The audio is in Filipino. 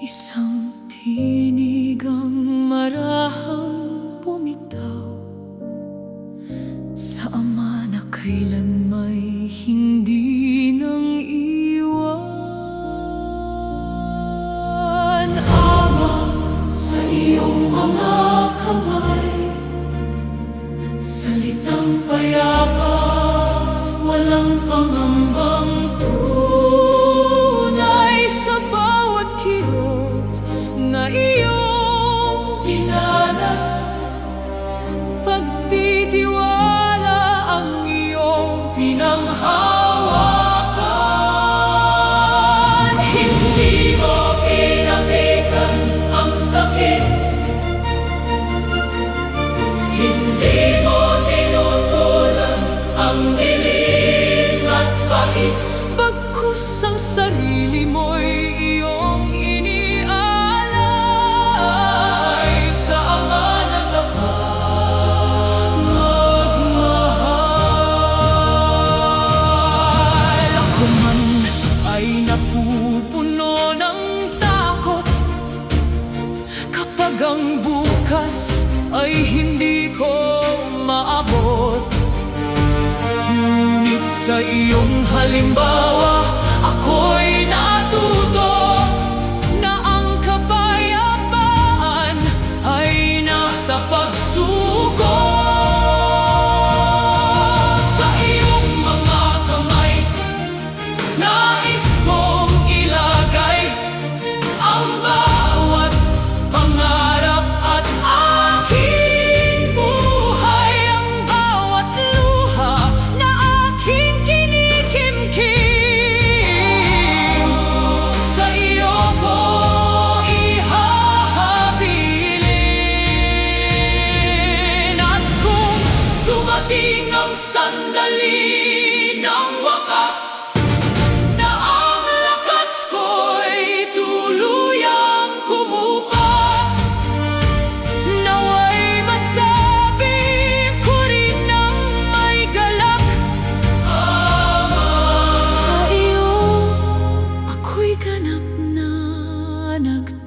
Isang tinig ang marahang bumitaw sa Ama na kailan may hindi nang iwan. Ama, sa iyong mga kamay, salitang payapa, walang pangambang tunay sa bawat kirot na iyong dinanas. Pagtitiwala ang iyong pinanghawakan. Hindi mo kinapitan ang sakit, hindi mo tinutulan ang dilim at pait. Bagkus ang sarili mo'y iyong inialay sa Ama na tapat magmahal. Ako man ay napupuno ng takot kapag ang bukas ay hindi ko maabot. Ngunit sa iyong halimbawa, ako'y natuto na ang kapayapaan ay nasa pagsuko. Sa iyong mga kamay, nais kong ilagay ang bawat pangarap at aking buhay, ang bawat luha na aking kinikimkim. Sa iyo ko ihahabilin. At kung dumating ang sandali ng wakas, na ang lakas ko'y tuluyang kumupas, nawa'y masabi ko rin ng may galak, Ama, sa iyo ako'y ganap na nagtuturo.